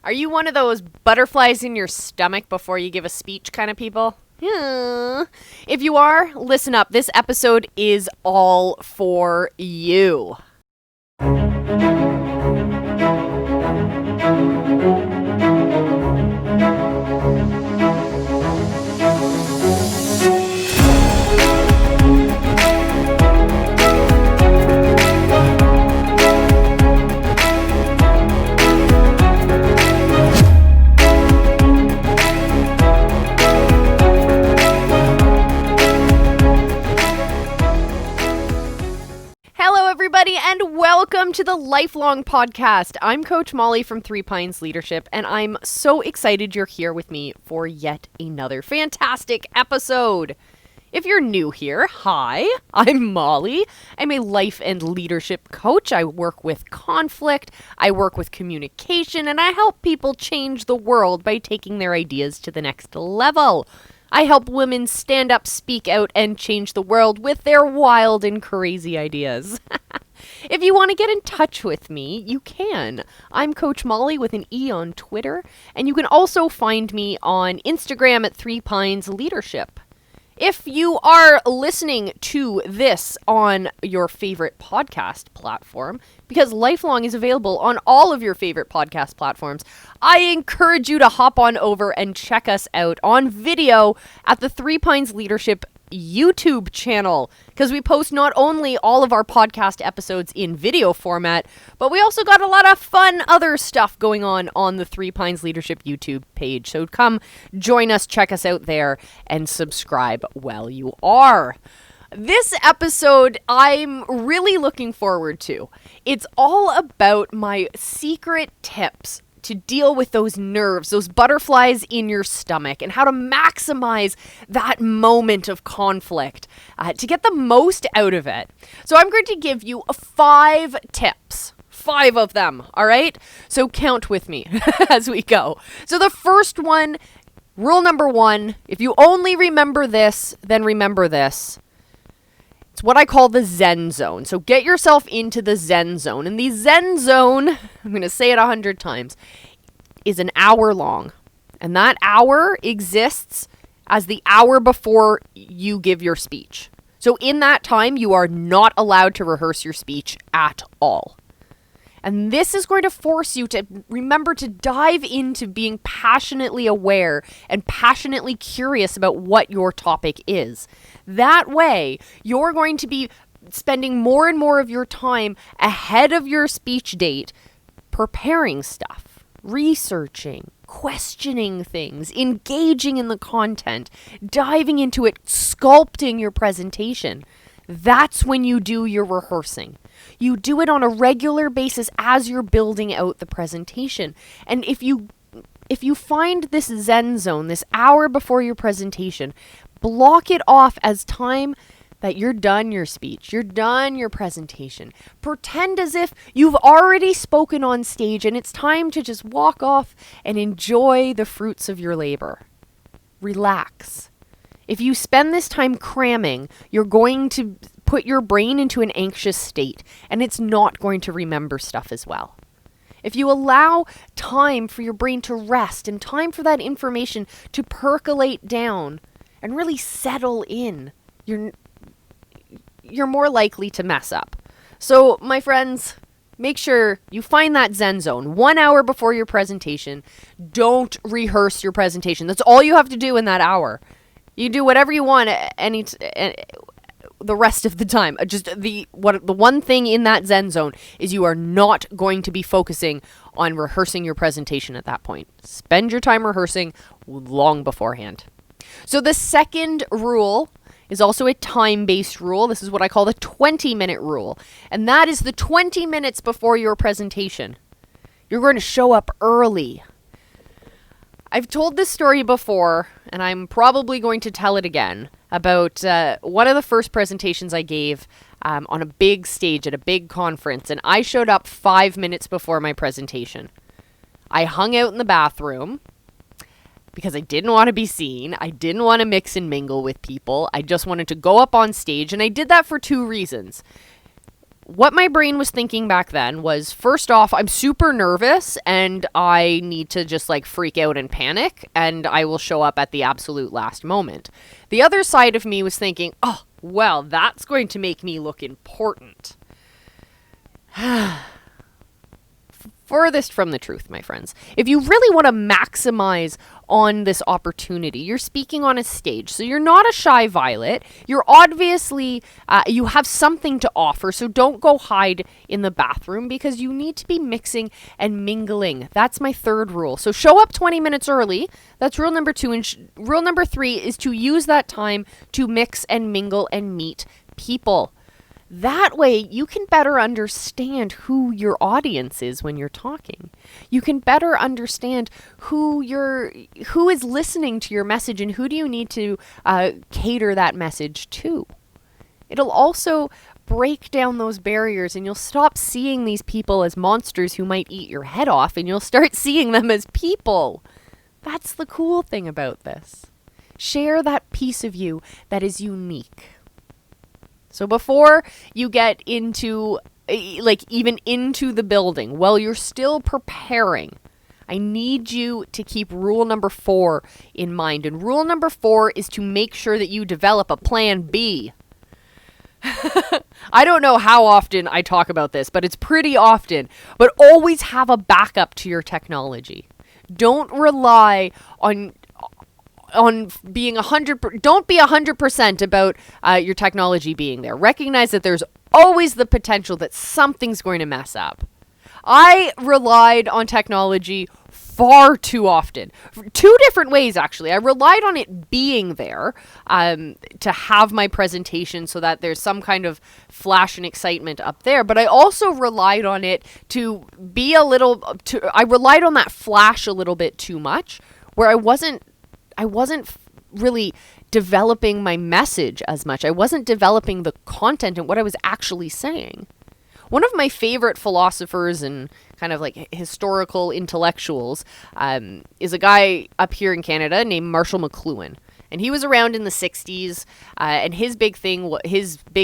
Are you one of those butterflies in your stomach before you give a speech kind of people? Yeah. If you are, listen up. This episode is all for you. Hello, everybody, and welcome to the Lifelong Podcast. I'm Coach Molly from 3 Pines Leadership, and I'm so excited you're here with me for yet another fantastic episode. If you're new here, hi, I'm Molly. I'm a life and leadership coach. I work with conflict, I work with communication, and I help people change the world by taking their ideas to the next level. I help women stand up, speak out, and change the world with their wild and crazy ideas. If you want to get in touch with me, you can. I'm Coach Molly with an E on Twitter, and you can also find me on Instagram at 3 Pines Leadership. If you are listening to this on your favorite podcast platform, because Lifelong is available on all of your favorite podcast platforms, I encourage you to hop on over and check us out on video at the 3 Pines Leadership YouTube channel, because we post not only all of our podcast episodes in video format, but we also got a lot of fun other stuff going on the 3 Pines Leadership YouTube page. So come join us, check us out there, and subscribe while you are. This episode I'm really looking forward to. It's all about my secret tips to deal with those nerves, those butterflies in your stomach, and how to maximize that moment of conflict to get the most out of it. So I'm going to give you 5 tips. 5 of them, all right? So count with me as we go. So the first one, rule number 1, if you only remember this, then remember this. It's what I call the Zen Zone. So get yourself into the Zen Zone. And the Zen Zone, I'm going to say it 100 times, is an hour long. And that hour exists as the hour before you give your speech. So in that time, you are not allowed to rehearse your speech at all. And this is going to force you to remember to dive into being passionately aware and passionately curious about what your topic is. That way, you're going to be spending more and more of your time ahead of your speech date preparing stuff, researching, questioning things, engaging in the content, diving into it, sculpting your presentation. That's when you do your rehearsing. You do it on a regular basis as you're building out the presentation. And if you find this Zen Zone, this hour before your presentation, block it off as time that you're done your speech, you're done your presentation. Pretend as if you've already spoken on stage and it's time to just walk off and enjoy the fruits of your labor. Relax. If you spend this time cramming, you're going to put your brain into an anxious state, and it's not going to remember stuff as well. If you allow time for your brain to rest and time for that information to percolate down and really settle in, you're more likely to mess up. So, my friends, make sure you find that Zen Zone 1 hour before your presentation. Don't rehearse your presentation. That's all you have to do in that hour. You do whatever you want the rest of the time. Just the one thing in that Zen Zone is you are not going to be focusing on rehearsing your presentation at that point. Spend your time rehearsing long beforehand. So the second rule is also a time-based rule. This is what I call the 20-minute rule. And that is the 20 minutes before your presentation. You're going to show up early. I've told this story before, and I'm probably going to tell it again, about one of the first presentations I gave on a big stage at a big conference, and I showed up 5 minutes before my presentation. I hung out in the bathroom because I didn't want to be seen. I didn't want to mix and mingle with people. I just wanted to go up on stage, and I did that for 2 reasons. what my brain was thinking back then was, first off, I'm super nervous and I need to just like freak out and panic, and I will show up at the absolute last moment. The other side of me was thinking, oh, well, that's going to make me look important. Furthest from the truth, my friends. If you really want to maximize on this opportunity, you're speaking on a stage, so you're not a shy violet. You're obviously, you have something to offer, so don't go hide in the bathroom, because you need to be mixing and mingling. That's my third rule. So show up 20 minutes early. That's rule number 2. And rule number 3 is to use that time to mix and mingle and meet people. That way, you can better understand who your audience is when you're talking. You can better understand who is listening to your message, and who do you need to cater that message to. It'll also break down those barriers, and you'll stop seeing these people as monsters who might eat your head off, and you'll start seeing them as people. That's the cool thing about this. Share that piece of you that is unique. So before you get into, even into the building, while you're still preparing, I need you to keep rule number 4 in mind. And rule number 4 is to make sure that you develop a plan B. I don't know how often I talk about this, but it's pretty often. But always have a backup to your technology. Don't rely on being don't be 100% about your technology being there. Recognize that there's always the potential that something's going to mess up. I relied on technology far too often. 2 different ways, actually. I relied on it being there to have my presentation so that there's some kind of flash and excitement up there. But I also relied on it to be I relied on that flash a little bit too much, where I wasn't really developing my message as much. I wasn't developing the content and what I was actually saying. One of my favorite philosophers and kind of like historical intellectuals is a guy up here in Canada named Marshall McLuhan. And he was around in the 60s, and his big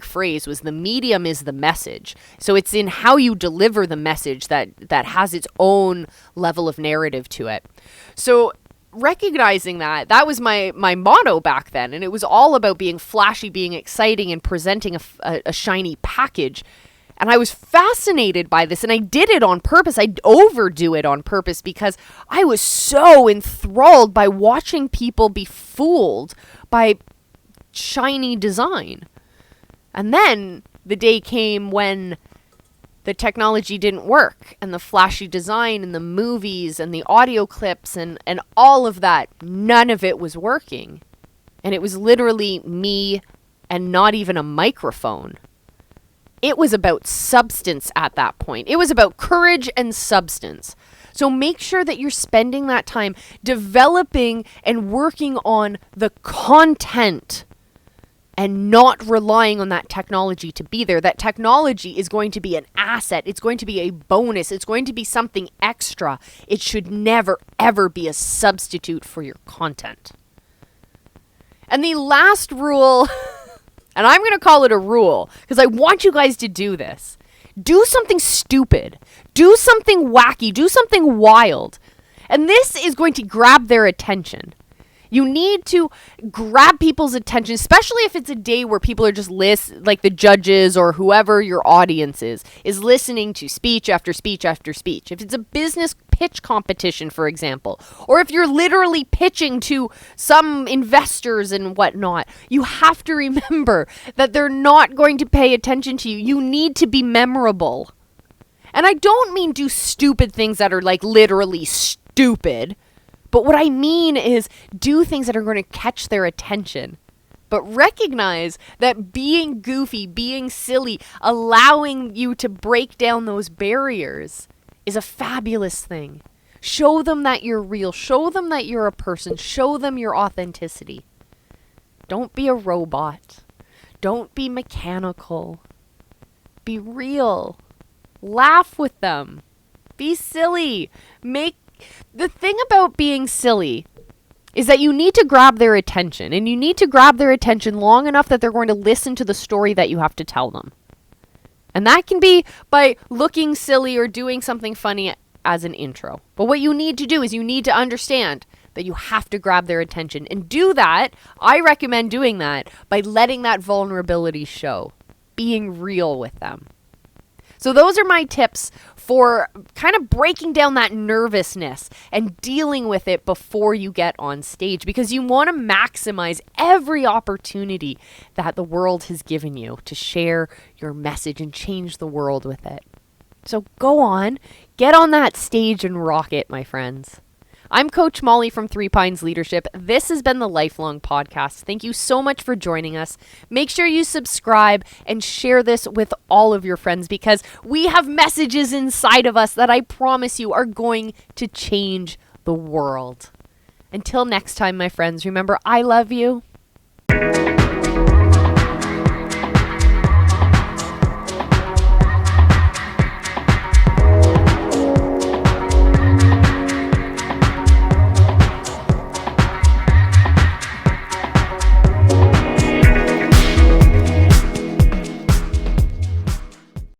phrase was, the medium is the message. So it's in how you deliver the message that has its own level of narrative to it. So recognizing that was my motto back then, and it was all about being flashy, being exciting, and presenting a shiny package. And I was fascinated by this, and I did it on purpose. I'd overdo it on purpose because I was so enthralled by watching people be fooled by shiny design. And then the day came when the technology didn't work, and the flashy design and the movies and the audio clips and all of that, none of it was working. And it was literally me and not even a microphone. It was about substance at that point. It was about courage and substance. So make sure that you're spending that time developing and working on the content and not relying on that technology to be there. That technology is going to be an asset. It's going to be a bonus. It's going to be something extra. It should never, ever be a substitute for your content. And the last rule, and I'm going to call it a rule because I want you guys to do this. Do something stupid. Do something wacky. Do something wild. And this is going to grab their attention. You need to grab people's attention, especially if it's a day where people are just like the judges or whoever your audience is listening to speech after speech after speech. If it's a business pitch competition, for example, or if you're literally pitching to some investors and whatnot, you have to remember that they're not going to pay attention to you. You need to be memorable. And I don't mean do stupid things that are like literally stupid. But what I mean is do things that are going to catch their attention. But recognize that being goofy, being silly, allowing you to break down those barriers is a fabulous thing. Show them that you're real. Show them that you're a person. Show them your authenticity. Don't be a robot. Don't be mechanical. Be real. Laugh with them. Be silly. The thing about being silly is that you need to grab their attention, and you need to grab their attention long enough that they're going to listen to the story that you have to tell them. And that can be by looking silly or doing something funny as an intro. But what you need to do is you need to understand that you have to grab their attention. And do that, I recommend doing that by letting that vulnerability show, being real with them. So those are my tips for kind of breaking down that nervousness and dealing with it before you get on stage, because you want to maximize every opportunity that the world has given you to share your message and change the world with it. So go on, get on that stage and rock it, my friends. I'm Coach Molly from Three Pines Leadership. This has been the Lifelong Podcast. Thank you so much for joining us. Make sure you subscribe and share this with all of your friends, because we have messages inside of us that I promise you are going to change the world. Until next time, my friends, remember, I love you